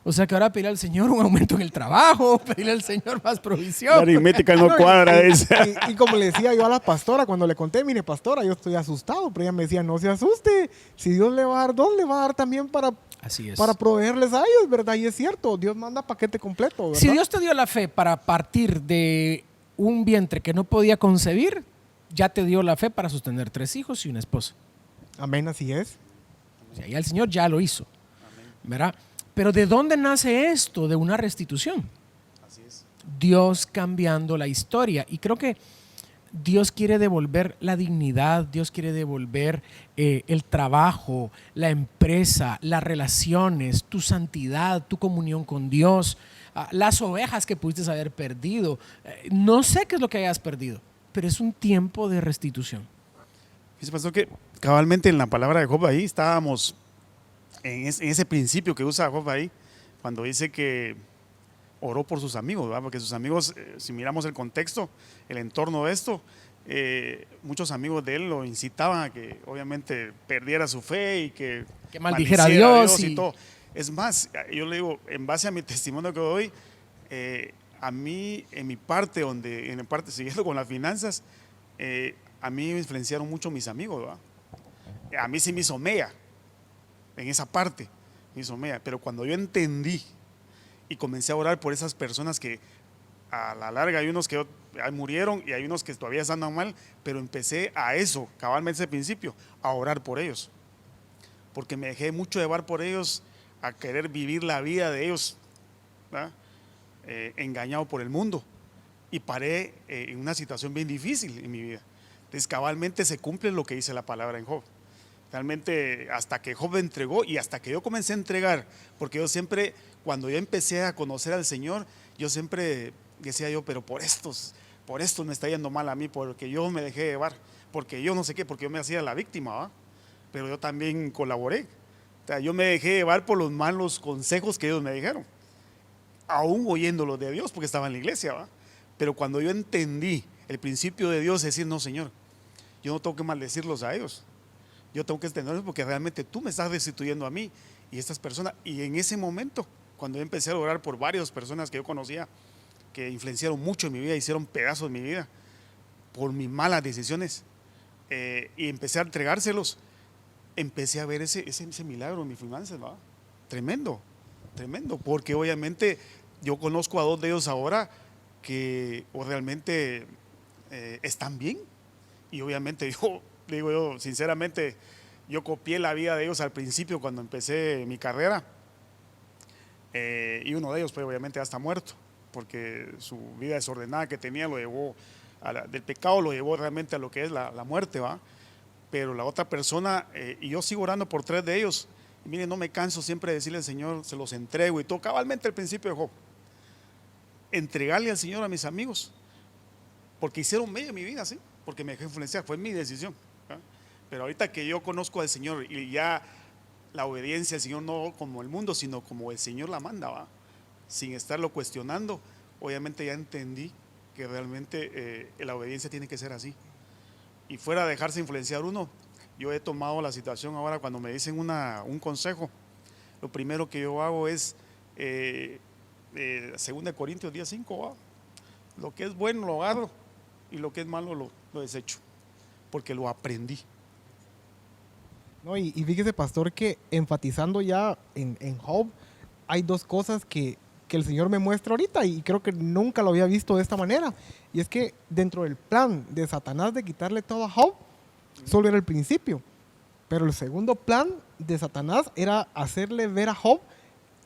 O sea que ahora pedirle al Señor un aumento en el trabajo, pedirle al Señor más La provisión. aritmética no cuadra. Y como le decía yo a la pastora, cuando le conté, mire, pastora, yo estoy asustado, pero ella me decía, no se asuste, si Dios le va a dar dos, le va a dar también Así es. para proveerles a ellos, ¿verdad? Y es cierto, Dios manda paquete completo, ¿verdad? Si Dios te dio la fe para partir de un vientre que no podía concebir, ya te dio la fe para sostener 3 hijos y una esposa. Amén, así es. O sea, ya el Señor ya lo hizo. ¿Verdad? Pero ¿de dónde nace esto? De una restitución. Así es. Dios cambiando la historia. Y creo que Dios quiere devolver la dignidad, Dios quiere devolver el trabajo, la empresa, las relaciones, tu santidad, tu comunión con Dios, las ovejas que pudiste haber perdido. No sé qué es lo que hayas perdido, pero es un tiempo de restitución. Dice pastor que cabalmente en la palabra de Job ahí estábamos en ese principio que usa Job ahí, cuando dice que oró por sus amigos, ¿verdad? Porque sus amigos, si miramos el contexto, el entorno de esto, muchos amigos de él lo incitaban a que obviamente perdiera su fe y que maldijera a maldiciera Dios y todo. Es más, yo le digo, en base a mi testimonio que doy, a mí, en mi parte, siguiendo con las finanzas, a mí me influenciaron mucho mis amigos, ¿verdad? A mí sí me hizo mella en esa parte, me hizo mella, pero cuando yo entendí y comencé a orar por esas personas que A la larga hay unos que murieron y hay unos que todavía andan mal, pero empecé a eso, cabalmente ese principio, a orar por ellos. Porque me dejé mucho llevar por ellos, a querer vivir la vida de ellos, engañado por el mundo. Y paré en una situación bien difícil en mi vida. Entonces cabalmente se cumple lo que dice la palabra en Job. Realmente hasta que Job entregó y hasta que yo comencé a entregar, porque yo siempre, cuando yo empecé a conocer al Señor, yo siempre decía yo, pero por esto me está yendo mal a mí, porque yo me dejé llevar, porque yo no sé qué, porque yo me hacía la víctima, ¿va? Pero yo también colaboré. O sea, yo me dejé llevar por los malos consejos que ellos me dijeron, aún oyéndolos de Dios, porque estaba en la iglesia, ¿va? Pero cuando yo entendí el principio de Dios, es decir, no, Señor, yo no tengo que maldecirlos a ellos, yo tengo que entenderlos porque realmente tú me estás destituyendo a mí y estas personas. Y en ese momento, cuando yo empecé a orar por varias personas que yo conocía, que influenciaron mucho en mi vida, hicieron pedazos de mi vida por mis malas decisiones, y empecé a entregárselos, empecé a ver ese milagro en mis finanzas, ¿va? Tremendo, porque obviamente yo conozco a dos de ellos ahora que realmente están bien, y obviamente yo digo, yo sinceramente, yo copié la vida de ellos al principio cuando empecé mi carrera, y uno de ellos pues obviamente ya está muerto, porque su vida desordenada que tenía lo llevó del pecado, lo llevó realmente a lo que es la muerte, ¿va? Pero la otra persona, y yo sigo orando por 3 de ellos, y miren, no me canso siempre de decirle al Señor, se los entrego y todo, cabalmente al principio de Job, entregarle al Señor a mis amigos, porque hicieron medio mi vida, ¿sí? Porque me dejé influenciar, fue mi decisión, ¿verdad? Pero ahorita que yo conozco al Señor y ya la obediencia al Señor no como el mundo, sino como el Señor la manda, ¿va? Sin estarlo cuestionando, obviamente ya entendí que realmente la obediencia tiene que ser así. Y fuera de dejarse influenciar uno, yo he tomado la situación ahora cuando me dicen un consejo, lo primero que yo hago es 2 Corintios 10:5, ¿va? Lo que es bueno lo agarro y lo que es malo lo desecho, porque lo aprendí. No, y fíjese, pastor, que enfatizando ya en Job, hay 2 cosas que el Señor me muestra ahorita y creo que nunca lo había visto de esta manera. Y es que dentro del plan de Satanás de quitarle todo a Job, solo era el principio. Pero el segundo plan de Satanás era hacerle ver a Job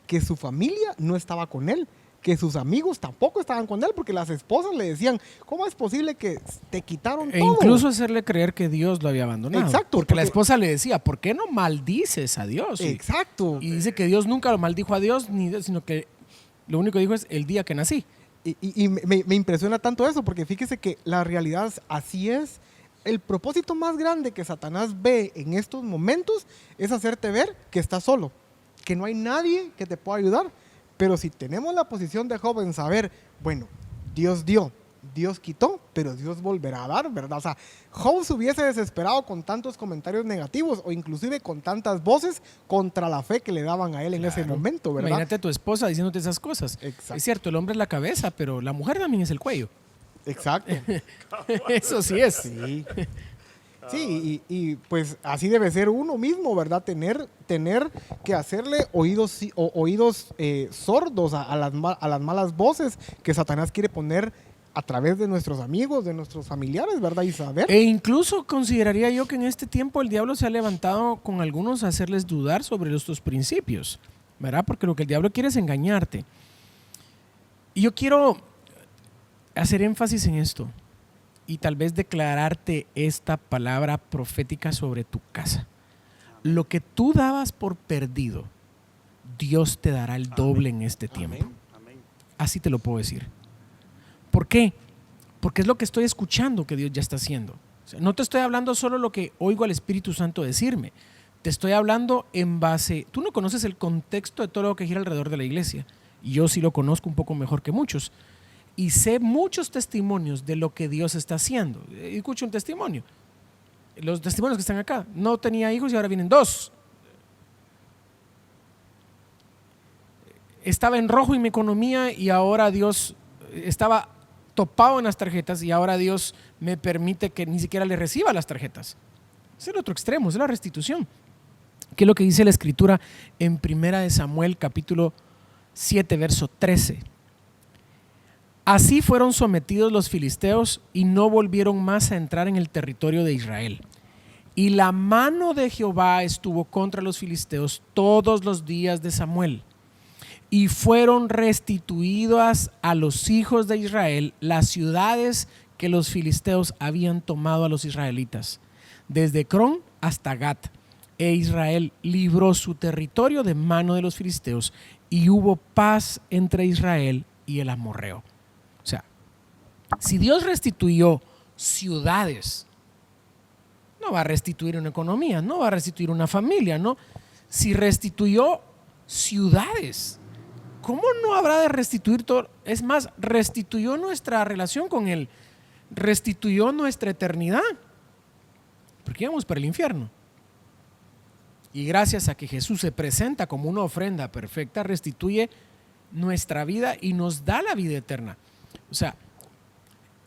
que su familia no estaba con él, que sus amigos tampoco estaban con él, porque las esposas le decían, ¿cómo es posible que te quitaron todo? incluso hacerle creer que Dios lo había abandonado. Exacto. Porque la esposa le decía, ¿por qué no maldices a Dios? Exacto. Y dice que Dios nunca lo maldijo a Dios, sino que lo único que dijo es el día que nací. Y me impresiona tanto eso, porque fíjese que la realidad así es. El propósito más grande que Satanás ve en estos momentos es hacerte ver que estás solo, que no hay nadie que te pueda ayudar. Pero si tenemos la posición de Job en saber, bueno, Dios dio, Dios quitó, pero Dios volverá a dar, ¿verdad? O sea, Job se hubiese desesperado con tantos comentarios negativos o inclusive con tantas voces contra la fe que le daban a él en ese momento, ¿verdad? Imagínate a tu esposa diciéndote esas cosas. Exacto. Es cierto, el hombre es la cabeza, pero la mujer también es el cuello. Exacto. Eso sí es. Sí. Sí, y pues así debe ser uno mismo, ¿verdad? Tener que hacerle oídos sordos a las malas voces que Satanás quiere poner a través de nuestros amigos, de nuestros familiares, ¿verdad? Y saber. E incluso consideraría yo que en este tiempo el diablo se ha levantado con algunos a hacerles dudar sobre estos principios, ¿verdad? Porque lo que el diablo quiere es engañarte. Y yo quiero hacer énfasis en esto y tal vez declararte esta palabra profética sobre tu casa. Lo que tú dabas por perdido, Dios te dará el doble en este tiempo. Amén. Así te lo puedo decir. ¿Por qué? Porque es lo que estoy escuchando que Dios ya está haciendo. O sea, no te estoy hablando solo lo que oigo al Espíritu Santo decirme. Te estoy hablando en base... Tú no conoces el contexto de todo lo que gira alrededor de la iglesia. Y yo sí lo conozco un poco mejor que muchos. Y sé muchos testimonios de lo que Dios está haciendo. Escucho un testimonio. Los testimonios que están acá. No tenía hijos y ahora vienen 2. Estaba en rojo en mi economía y ahora Dios estaba topado en las tarjetas y ahora Dios me permite que ni siquiera le reciba las tarjetas. Es el otro extremo, es la restitución. ¿Qué es lo que dice la Escritura en 1 Samuel capítulo 7, verso 13? Así fueron sometidos los filisteos y no volvieron más a entrar en el territorio de Israel. Y la mano de Jehová estuvo contra los filisteos todos los días de Samuel. Y fueron restituidas a los hijos de Israel las ciudades que los filisteos habían tomado a los israelitas, desde Crón hasta Gat. E Israel libró su territorio de mano de los filisteos, y hubo paz entre Israel y el amorreo. O sea, si Dios restituyó ciudades, no va a restituir una economía, no va a restituir una familia, ¿no? Si restituyó ciudades, ¿cómo no habrá de restituir todo? Es más, restituyó nuestra relación con Él, restituyó nuestra eternidad, porque íbamos para el infierno. Y gracias a que Jesús se presenta como una ofrenda perfecta, restituye nuestra vida y nos da la vida eterna. O sea,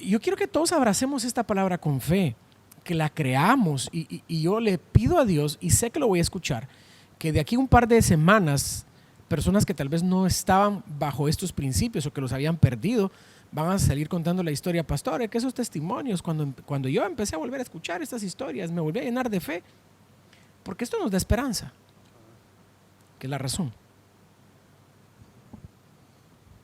yo quiero que todos abracemos esta palabra con fe, que la creamos, y yo le pido a Dios, y sé que lo voy a escuchar, que de aquí un par de semanas, personas que tal vez no estaban bajo estos principios o que los habían perdido, van a salir contando la historia. Pastor, que esos testimonios, cuando yo empecé a volver a escuchar estas historias, me volví a llenar de fe, porque esto nos da esperanza, que es la razón.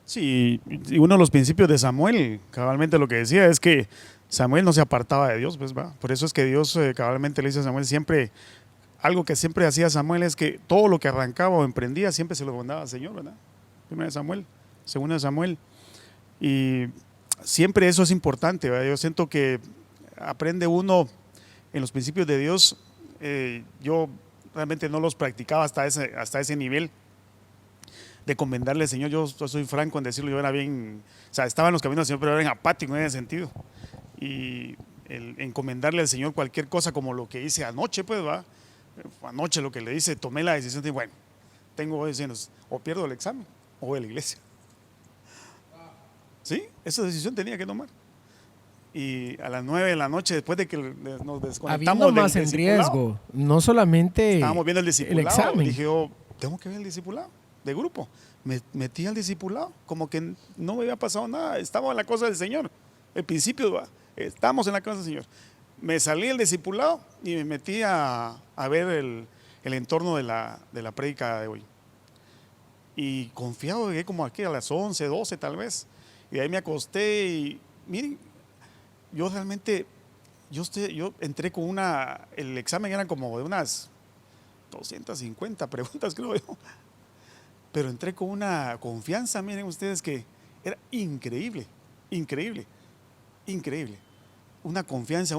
Sí, y uno de los principios de Samuel, cabalmente lo que decía es que Samuel no se apartaba de Dios, pues va. Por eso es que Dios cabalmente le dice a Samuel siempre, algo que siempre hacía Samuel es que todo lo que arrancaba o emprendía siempre se lo mandaba al Señor, ¿verdad? Primero de Samuel, segundo de Samuel. Y siempre eso es importante, ¿verdad? Yo siento que aprende uno en los principios de Dios. Yo realmente no los practicaba hasta ese nivel de encomendarle al Señor. Yo soy franco en decirlo, yo era bien, o sea, estaba en los caminos del Señor, pero era apático en ese sentido. Y el encomendarle al Señor cualquier cosa, como lo que hice anoche, pues va, anoche lo que le hice, tomé la decisión de, bueno, tengo decisiones, o pierdo el examen o voy a la iglesia. Sí, esa decisión tenía que tomar. Y a las 9 de la noche, después de que nos desconectamos Habiendo más del en discipulado, riesgo, no solamente estábamos viendo el el discipulado, examen. dije yo, tengo que ver el discipulado de grupo. Me metí al discipulado, como que no me había pasado nada, estaba en la cosa del Señor. El principio, estamos en la cosa del Señor. Me salí del discipulado y me metí a ver el entorno de la prédica de hoy. Y confiado, llegué como aquí a las 11, 12 tal vez. Y ahí me acosté y miren, yo realmente, yo entré con el examen eran como de unas 250 preguntas, creo yo. Pero entré con una confianza, miren ustedes, que era increíble, increíble, increíble. Una confianza,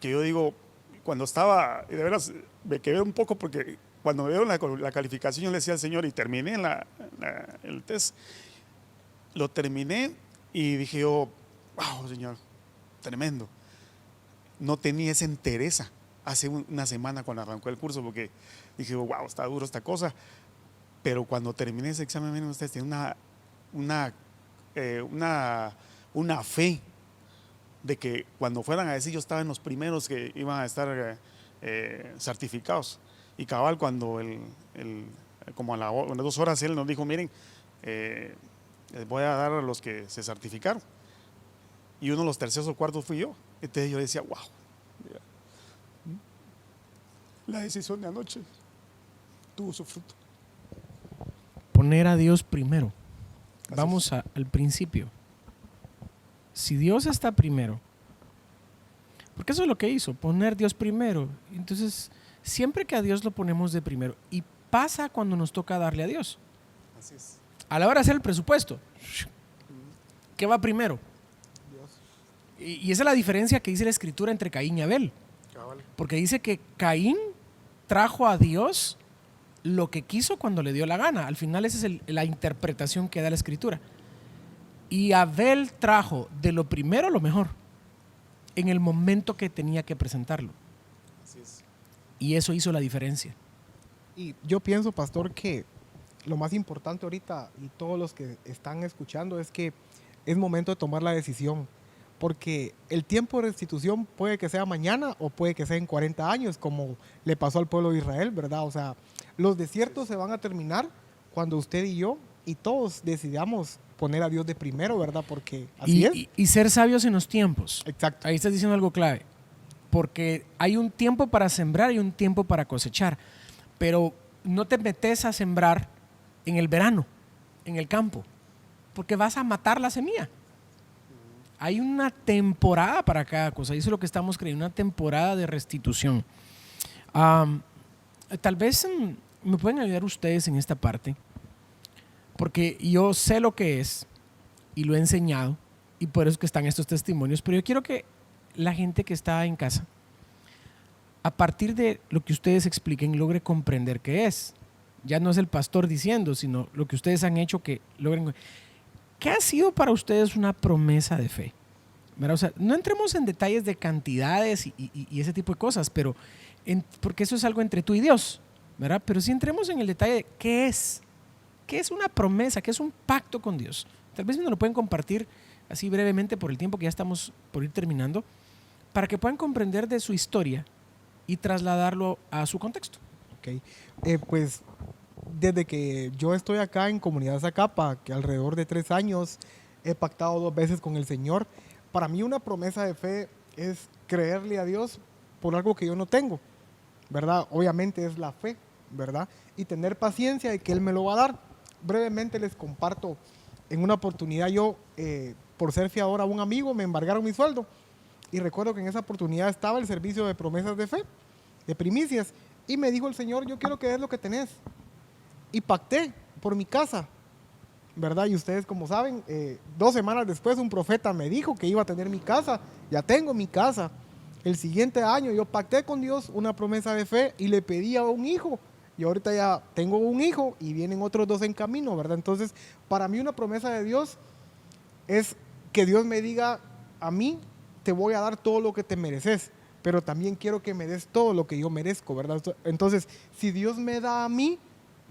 que yo digo, cuando estaba, de veras, me quedé un poco porque cuando me veo la calificación, yo le decía al Señor y terminé el test, lo terminé y dije yo, wow, Señor, tremendo. No tenía esa entereza hace una semana cuando arrancó el curso, porque dije, wow, está duro esta cosa. Pero cuando terminé ese examen, miren ustedes, tiene una fe de que cuando fueran a decir, yo estaba en los primeros que iban a estar certificados. Y cabal, cuando como a las 2 horas él nos dijo, miren, les voy a dar a los que se certificaron. Y uno de los terceros o cuartos fui yo. Entonces yo decía, wow, la decisión de anoche tuvo su fruto. Poner a Dios primero. Vamos al principio. Si Dios está primero, porque eso es lo que hizo, poner Dios primero. Entonces, siempre que a Dios lo ponemos de primero, y pasa cuando nos toca darle a Dios. Así es. A la hora de hacer el presupuesto, ¿qué va primero? Dios. Y esa es la diferencia que dice la Escritura entre Caín y Abel. Cabal. Porque dice que Caín trajo a Dios lo que quiso cuando le dio la gana. Al final esa es la interpretación que da la Escritura. Y Abel trajo de lo primero lo mejor, en el momento que tenía que presentarlo. Así es. Y eso hizo la diferencia. Y yo pienso, pastor, que lo más importante ahorita, y todos los que están escuchando, es que es momento de tomar la decisión. Porque el tiempo de restitución puede que sea mañana o puede que sea en 40 años, como le pasó al pueblo de Israel, ¿verdad? O sea, los desiertos se van a terminar cuando usted y yo y todos decidamos poner a Dios de primero, ¿verdad? Porque así es. Y ser sabios en los tiempos. Exacto. Ahí estás diciendo algo clave. Porque hay un tiempo para sembrar y un tiempo para cosechar. Pero no te metes a sembrar en el verano, en el campo, porque vas a matar la semilla. Hay una temporada para cada cosa. Eso es lo que estamos creyendo, una temporada de restitución. Tal vez me pueden ayudar ustedes en esta parte, porque yo sé lo que es y lo he enseñado, y por eso es que están estos testimonios, pero yo quiero que la gente que está en casa, a partir de lo que ustedes expliquen, logre comprender qué es. Ya no es el pastor diciendo, sino lo que ustedes han hecho que logren. ¿Qué ha sido para ustedes una promesa de fe? ¿Verdad? O sea, no entremos en detalles de cantidades y ese tipo de cosas, pero porque eso es algo entre tú y Dios, ¿verdad? Pero sí entremos en el detalle de qué es una promesa, qué es un pacto con Dios. Tal vez nos lo pueden compartir así brevemente por el tiempo que ya estamos por ir terminando, para que puedan comprender de su historia y trasladarlo a su contexto. Ok. Pues desde que yo estoy acá en Comunidad Zacapa, que alrededor de 3 años he pactado 2 veces con el Señor, para mí una promesa de fe es creerle a Dios por algo que yo no tengo, ¿verdad? Obviamente es la fe, ¿verdad? Y tener paciencia de que Él me lo va a dar. Brevemente les comparto, en una oportunidad yo, por ser fiador a un amigo, me embargaron mi sueldo. Y recuerdo que en esa oportunidad estaba el servicio de promesas de fe, de primicias, y me dijo el Señor, yo quiero que des lo que tenés. Y pacté por mi casa, ¿verdad? Y ustedes como saben, 2 semanas después un profeta me dijo que iba a tener mi casa. Ya tengo mi casa. El siguiente año yo pacté con Dios una promesa de fe y le pedí a un hijo. Y ahorita ya tengo un hijo y vienen otros 2 en camino, ¿verdad? Entonces, para mí una promesa de Dios es que Dios me diga a mí, te voy a dar todo lo que te mereces, pero también quiero que me des todo lo que yo merezco, ¿verdad? Entonces, si Dios me da a mí,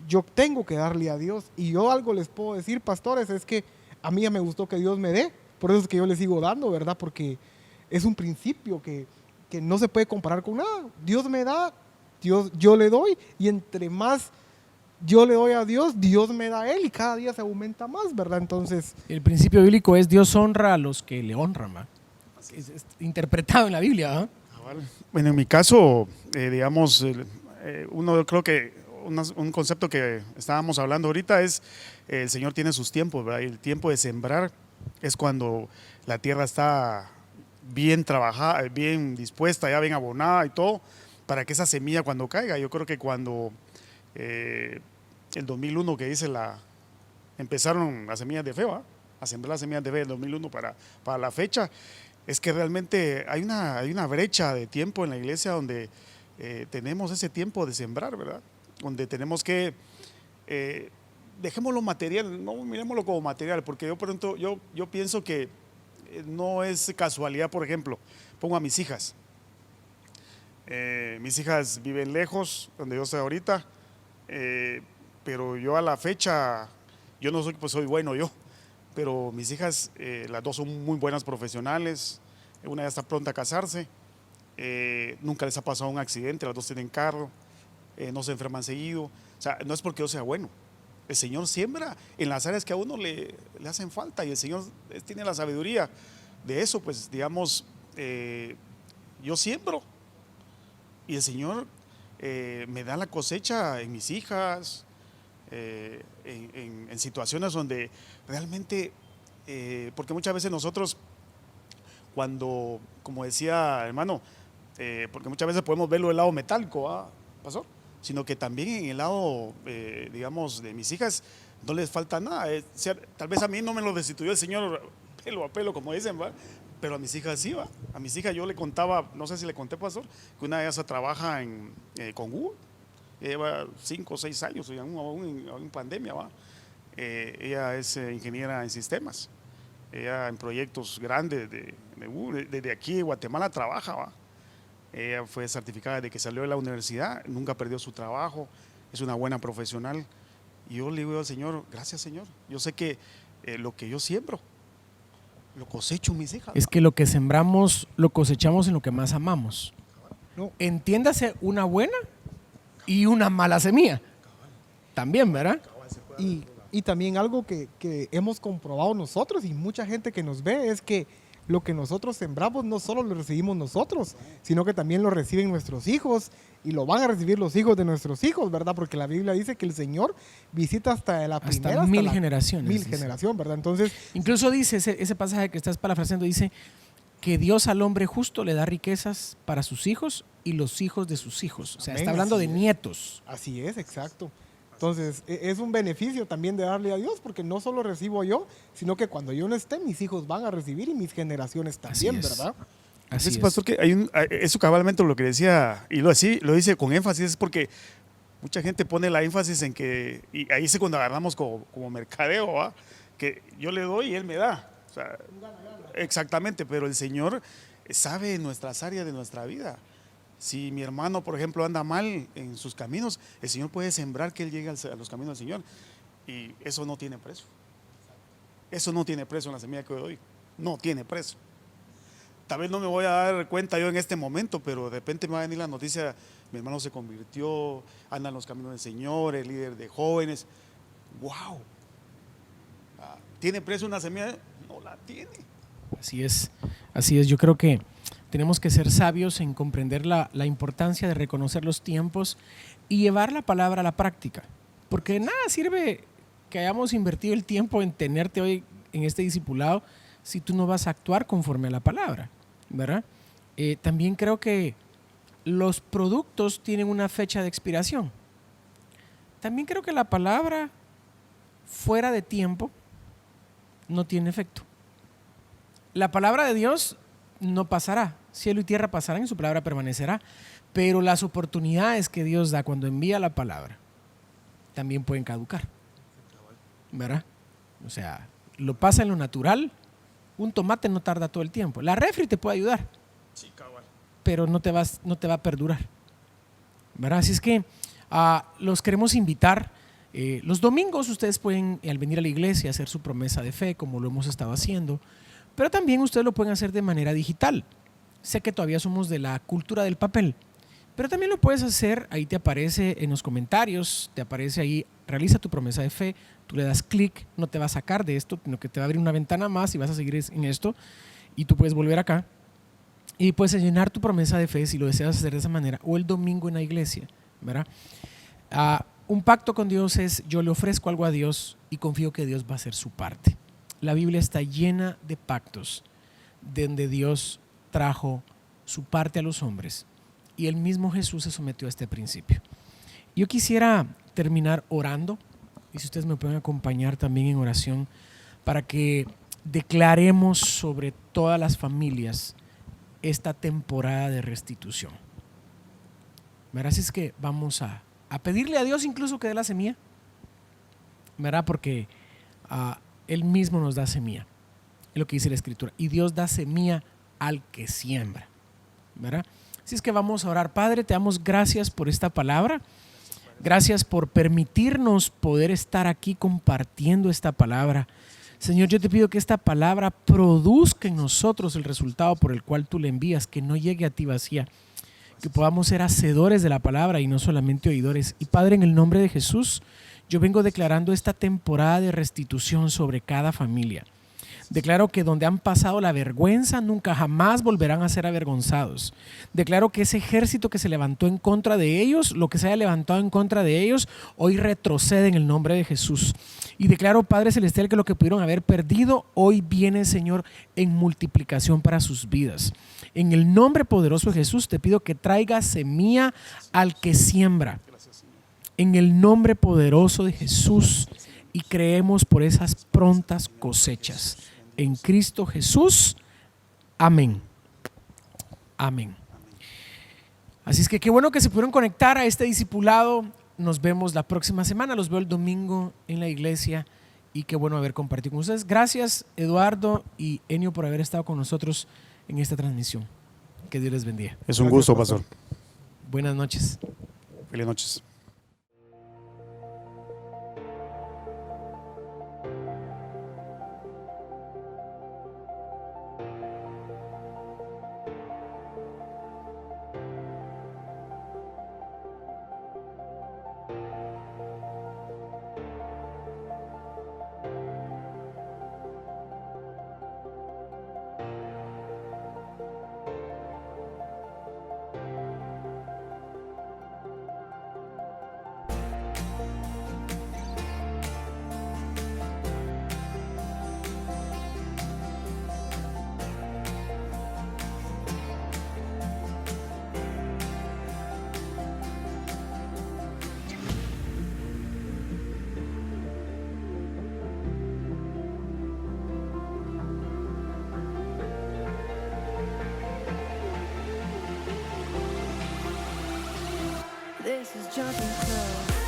yo tengo que darle a Dios. Y yo algo les puedo decir, pastores, es que a mí ya me gustó que Dios me dé, por eso es que yo le sigo dando, ¿verdad? Porque es un principio que no se puede comparar con nada. Dios me da, yo le doy, y entre más yo le doy a Dios, Dios me da a Él, y cada día se aumenta más, ¿verdad? Entonces, El principio bíblico es Dios honra a los que le honran, ¿va? Es interpretado en la Biblia, ¿ah? Bueno, en mi caso, digamos, uno creo que un concepto que estábamos hablando ahorita es el Señor tiene sus tiempos, ¿verdad? Y el tiempo de sembrar es cuando la tierra está bien trabajada, bien dispuesta, ya bien abonada y todo, para que esa semilla cuando caiga. Yo creo que cuando el 2001 que dice empezaron las semillas de fe, ¿va? A sembrar las semillas de fe del 2001 para la fecha, es que realmente hay una brecha de tiempo en la iglesia donde tenemos ese tiempo de sembrar, ¿verdad? Donde tenemos que, dejémoslo material, no miremoslo como material, porque yo pienso que no es casualidad. Por ejemplo, pongo a mis hijas. Mis hijas viven lejos, donde yo estoy ahorita, pero yo a la fecha, yo no soy, pues soy bueno yo, pero mis hijas, las 2 son muy buenas profesionales, una ya está pronta a casarse, nunca les ha pasado un accidente, las 2 tienen carro, no se enferman seguido. O sea, no es porque yo sea bueno, el Señor siembra en las áreas que a uno le hacen falta, y el Señor tiene la sabiduría de eso. Pues digamos, yo siembro y el Señor me da la cosecha en mis hijas, en situaciones donde realmente, porque muchas veces nosotros cuando, como decía hermano, porque muchas veces podemos verlo del lado metálico, ¿ah, pastor? Sino que también en el lado, digamos, de mis hijas no les falta nada. Tal vez a mí no me lo destituyó el Señor pelo a pelo, como dicen, ¿va? Pero a mis hijas sí, ¿va? A mis hijas yo le contaba, no sé si le conté, pastor, que una de ellas trabaja con Google, lleva 5 o 6 años, aún en pandemia, ¿va? Ella es ingeniera en sistemas, ella en proyectos grandes de Google, desde aquí de Guatemala trabaja, ¿va? Ella fue certificada desde que salió de la universidad, nunca perdió su trabajo, es una buena profesional. Y yo le digo al Señor, gracias Señor, yo sé que lo que yo siembro, lo cosecho en mis hijas. Es que lo que sembramos lo cosechamos en lo que más amamos. no, Entiéndase una buena y una mala semilla. También, ¿verdad? y Y también algo que hemos comprobado nosotros y mucha gente que nos ve es que lo que nosotros sembramos no solo lo recibimos nosotros, sino que también lo reciben nuestros hijos y lo van a recibir los hijos de nuestros hijos, ¿verdad? Porque la Biblia dice que el Señor visita hasta la primera, mil la generaciones. mil dice. generación, ¿verdad? Entonces, Incluso dice ese pasaje que estás parafraseando, dice que Dios al hombre justo le da riquezas para sus hijos y los hijos de sus hijos. O sea, Amén, está hablando así de es. nietos. así es, exacto. Entonces, es un beneficio también de darle a Dios, porque no solo recibo yo, sino que cuando yo no esté, mis hijos van a recibir y mis generaciones también, es. ¿verdad? Así Ese es. pastor que eso cabalmente lo que decía, y lo dice con énfasis, es porque mucha gente pone la énfasis en que, y ahí es cuando agarramos como mercadeo, ¿va? Que yo le doy y él me da. O sea, exactamente, pero el Señor sabe nuestras áreas de nuestra vida. Si mi hermano, por ejemplo, anda mal en sus caminos, el Señor puede sembrar que él llegue a los caminos del Señor. Y eso no tiene precio. Eso no tiene precio en la semilla que yo doy. No tiene precio. Tal vez no me voy a dar cuenta yo en este momento, pero de repente me va a venir la noticia, mi hermano se convirtió, anda en los caminos del Señor, es líder de jóvenes. ¡Wow! ¿Tiene precio una semilla? No la tiene. Así es. Así es. Yo creo que tenemos que ser sabios en comprender la importancia de reconocer los tiempos y llevar la palabra a la práctica. Porque de nada sirve que hayamos invertido el tiempo en tenerte hoy en este discipulado si tú no vas a actuar conforme a la palabra, ¿verdad? También creo que los productos tienen una fecha de expiración. También creo que la palabra fuera de tiempo no tiene efecto. La palabra de Dios no pasará, cielo y tierra pasarán y su palabra permanecerá, pero las oportunidades que Dios da cuando envía la palabra también pueden caducar, ¿verdad? O sea, lo pasa en lo natural, un tomate no tarda todo el tiempo, la refri te puede ayudar, pero no te va a perdurar, ¿verdad? Así es que los queremos invitar. Los domingos ustedes pueden, al venir a la iglesia, hacer su promesa de fe, como lo hemos estado haciendo, pero también ustedes lo pueden hacer de manera digital. Sé que todavía somos de la cultura del papel, pero también lo puedes hacer, ahí te aparece en los comentarios, te aparece ahí, realiza tu promesa de fe, tú le das clic, no te va a sacar de esto, sino que te va a abrir una ventana más y vas a seguir en esto, y tú puedes volver acá y puedes llenar tu promesa de fe si lo deseas hacer de esa manera, o el domingo en la iglesia, ¿verdad? Un pacto con Dios es, yo le ofrezco algo a Dios y confío que Dios va a hacer su parte. La Biblia está llena de pactos donde Dios trajo su parte a los hombres y el mismo Jesús se sometió a este principio. Yo quisiera terminar orando, y si ustedes me pueden acompañar también en oración, para que declaremos sobre todas las familias esta temporada de restitución. ¿Verdad? Así es que vamos a pedirle a Dios incluso que dé la semilla, ¿verdad? Porque Él mismo nos da semilla, es lo que dice la Escritura, y Dios da semilla al que siembra, ¿verdad? Así es que vamos a orar. Padre, te damos gracias por esta palabra, gracias por permitirnos poder estar aquí compartiendo esta palabra. Señor, yo te pido que esta palabra produzca en nosotros el resultado por el cual tú le envías, que no llegue a ti vacía, que podamos ser hacedores de la palabra y no solamente oidores. Y Padre, en el nombre de Jesús, yo vengo declarando esta temporada de restitución sobre cada familia. Declaro que donde han pasado la vergüenza, nunca jamás volverán a ser avergonzados. Declaro que ese ejército que se levantó en contra de ellos, lo que se haya levantado en contra de ellos, hoy retrocede en el nombre de Jesús. Y declaro, Padre Celestial, que lo que pudieron haber perdido, hoy viene, Señor, en multiplicación para sus vidas. En el nombre poderoso de Jesús, te pido que traiga semilla al que siembra. En el nombre poderoso de Jesús, y creemos por esas prontas cosechas. En Cristo Jesús. Amén. Amén. Así es que qué bueno que se pudieron conectar a este discipulado. Nos vemos la próxima semana. Los veo el domingo en la iglesia. Y qué bueno haber compartido con ustedes. Gracias, Eduardo y Enio, por haber estado con nosotros en esta transmisión. Que Dios les bendiga. Es un Gracias, gusto, pastor. pastor. Buenas noches. Felices noches. This is Jumping Club.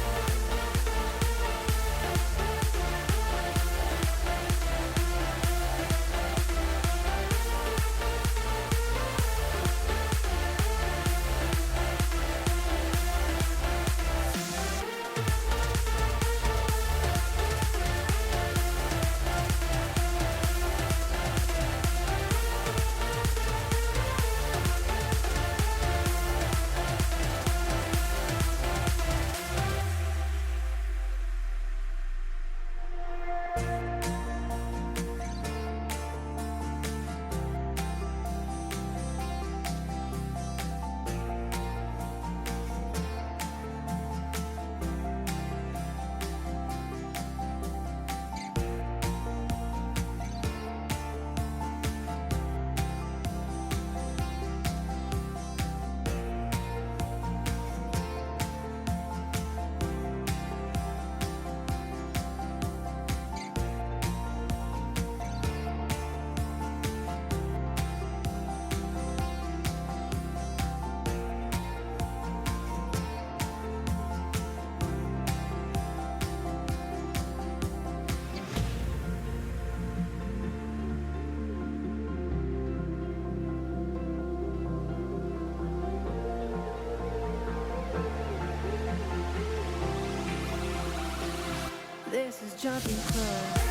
This is Jumping Club.